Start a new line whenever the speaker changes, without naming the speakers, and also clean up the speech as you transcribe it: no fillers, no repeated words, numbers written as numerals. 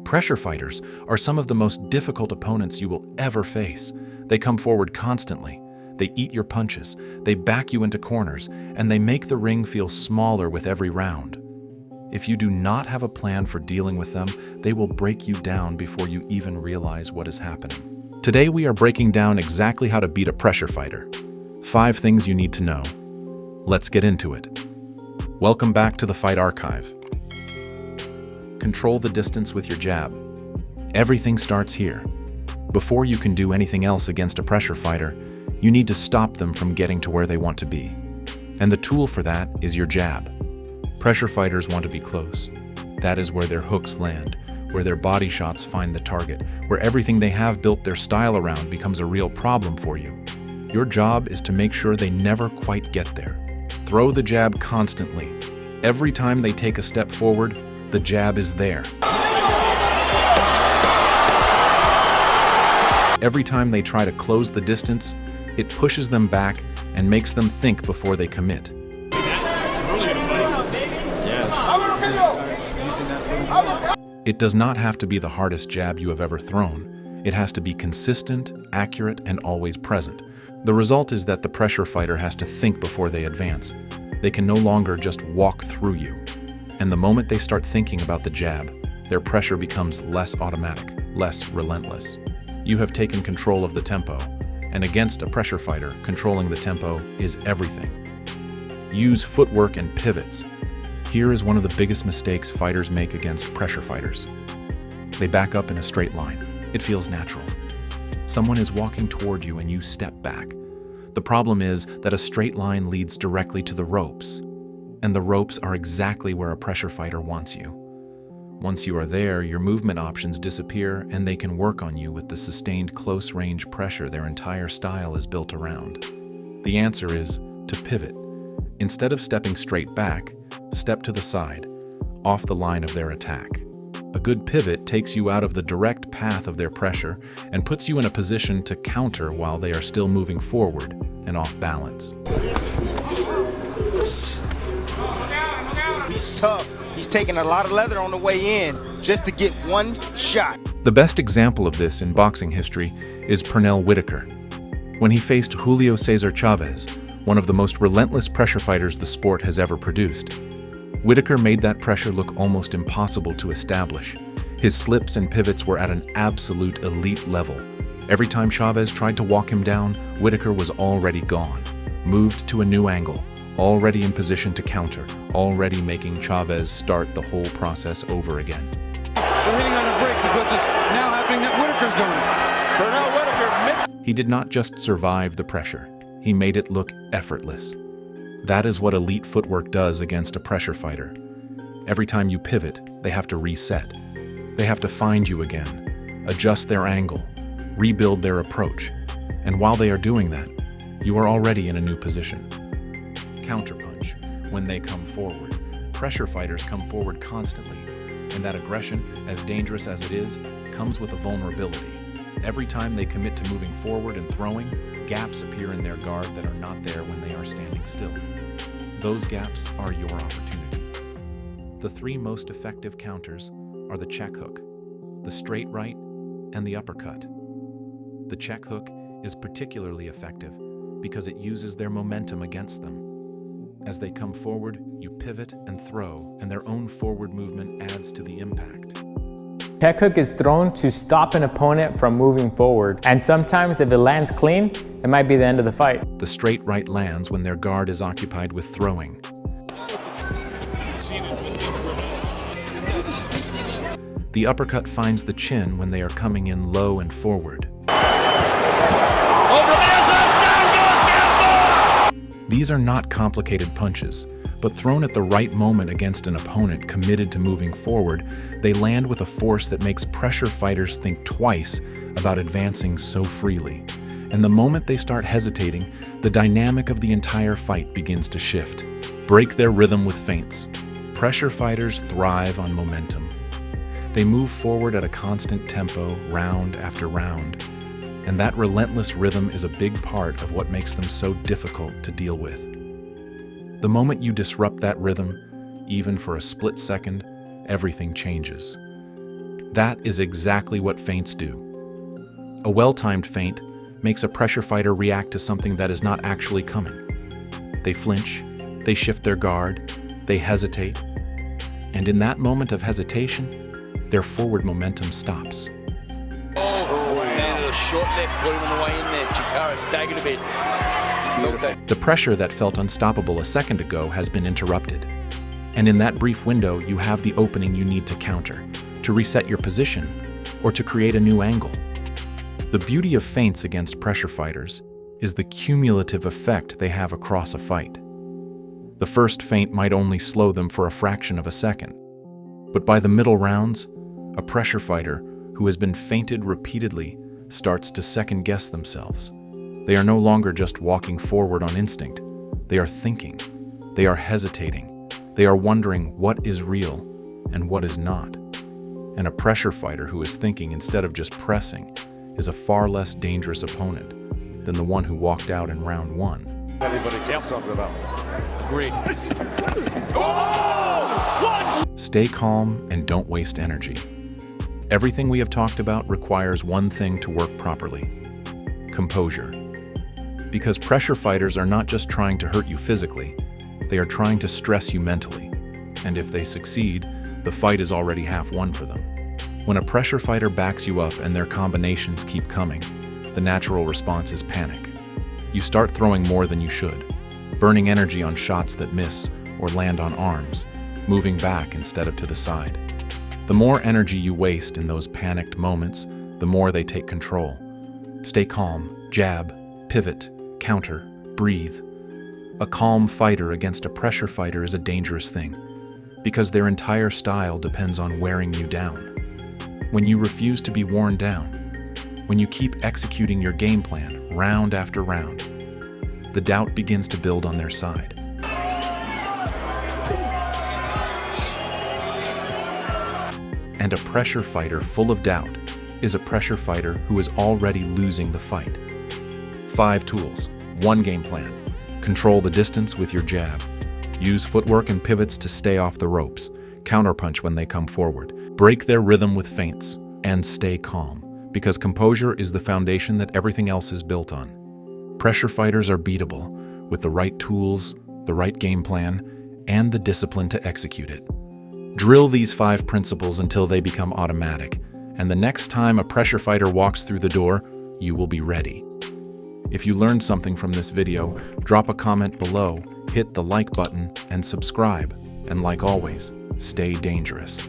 Pressure fighters are some of the most difficult opponents you will ever face. They come forward constantly. They eat your punches, they back you into corners, and they make the ring feel smaller with every round. If you do not have a plan for dealing with them, they will break you down before you even realize what is happening. Today we are breaking down exactly how to beat a pressure fighter. 5 things you need to know. Let's get into it. Welcome back to the Fight Archive. Control the distance with your jab. Everything starts here. Before you can do anything else against a pressure fighter, you need to stop them from getting to where they want to be. And the tool for that is your jab. Pressure fighters want to be close. That is where their hooks land, where their body shots find the target, where everything they have built their style around becomes a real problem for you. Your job is to make sure they never quite get there. Throw the jab constantly. Every time they take a step forward, the jab is there. Every time they try to close the distance, it pushes them back and makes them think before they commit. It does not have to be the hardest jab you have ever thrown. It has to be consistent, accurate, and always present. The result is that the pressure fighter has to think before they advance. They can no longer just walk through you. And the moment they start thinking about the jab, their pressure becomes less automatic, less relentless. You have taken control of the tempo, and against a pressure fighter, controlling the tempo is everything. Use footwork and pivots. Here is one of the biggest mistakes fighters make against pressure fighters. They back up in a straight line. It feels natural. Someone is walking toward you and you step back. The problem is that a straight line leads directly to the ropes, and the ropes are exactly where a pressure fighter wants you. Once you are there, your movement options disappear and they can work on you with the sustained close-range pressure their entire style is built around. The answer is to pivot. Instead of stepping straight back, step to the side, off the line of their attack. A good pivot takes you out of the direct path of their pressure and puts you in a position to counter while they are still moving forward and off balance.
He's tough. He's taking a lot of leather on the way in just to get one shot.
The best example of this in boxing history is Pernell Whitaker. When he faced Julio Cesar Chavez, one of the most relentless pressure fighters the sport has ever produced, Whitaker made that pressure look almost impossible to establish. His slips and pivots were at an absolute elite level. Every time Chavez tried to walk him down, Whitaker was already gone, moved to a new angle, already in position to counter, already making Chavez start the whole process over again.
They're hitting on a break because it's now happening that Whitaker's doing it.
He did not just survive the pressure, he made it look effortless. That is what elite footwork does against a pressure fighter. Every time you pivot, they have to reset. They have to find you again, adjust their angle, rebuild their approach. And while they are doing that, you are already in a new position. Counterpunch. When they come forward, pressure fighters come forward constantly, and that aggression, as dangerous as it is, comes with a vulnerability. Every time they commit to moving forward and throwing, gaps appear in their guard that are not there when they are standing still. Those gaps are your opportunity. The 3 most effective counters are the check hook, the straight right, and the uppercut. The check hook is particularly effective because it uses their momentum against them. As they come forward, you pivot and throw, and their own forward movement adds to the impact.
Check hook is thrown to stop an opponent from moving forward, and sometimes if it lands clean, it might be the end of the fight.
The straight right lands when their guard is occupied with throwing. The uppercut finds the chin when they are coming in low and forward. These are not complicated punches, but thrown at the right moment against an opponent committed to moving forward, they land with a force that makes pressure fighters think twice about advancing so freely. And the moment they start hesitating, the dynamic of the entire fight begins to shift. Break their rhythm with feints. Pressure fighters thrive on momentum. They move forward at a constant tempo, round after round. And that relentless rhythm is a big part of what makes them so difficult to deal with. The moment you disrupt that rhythm, even for a split second, everything changes. That is exactly what feints do. A well-timed feint makes a pressure fighter react to something that is not actually coming. They flinch, they shift their guard, they hesitate, and in that moment of hesitation, their forward momentum stops.
A short left got him on the way in there. Chikara staggered a bit.
The pressure that felt unstoppable a second ago has been interrupted. And in that brief window, you have the opening you need to counter, to reset your position, or to create a new angle. The beauty of feints against pressure fighters is the cumulative effect they have across a fight. The first feint might only slow them for a fraction of a second, but by the middle rounds, a pressure fighter who has been feinted repeatedly starts to second-guess themselves. They are no longer just walking forward on instinct. They are thinking. They are hesitating. They are wondering what is real and what is not. And a pressure fighter who is thinking instead of just pressing is a far less dangerous opponent than the one who walked out in round one.
Anybody can sum it up.
Agreed.
Stay calm and don't waste energy. Everything we have talked about requires one thing to work properly: composure. Because pressure fighters are not just trying to hurt you physically, they are trying to stress you mentally. And if they succeed, the fight is already half won for them. When a pressure fighter backs you up and their combinations keep coming, the natural response is panic. You start throwing more than you should, burning energy on shots that miss or land on arms, moving back instead of to the side. The more energy you waste in those panicked moments, the more they take control. Stay calm, jab, pivot, counter, breathe. A calm fighter against a pressure fighter is a dangerous thing, because their entire style depends on wearing you down. When you refuse to be worn down, when you keep executing your game plan round after round, the doubt begins to build on their side. And a pressure fighter full of doubt is a pressure fighter who is already losing the fight. 5 tools, 1 game plan. Control the distance with your jab. Use footwork and pivots to stay off the ropes. Counterpunch when they come forward. Break their rhythm with feints. And stay calm, because composure is the foundation that everything else is built on. Pressure fighters are beatable with the right tools, the right game plan, and the discipline to execute it. Drill these 5 principles until they become automatic, and the next time a pressure fighter walks through the door, you will be ready. If you learned something from this video, drop a comment below, hit the like button, and subscribe. And like always, stay dangerous.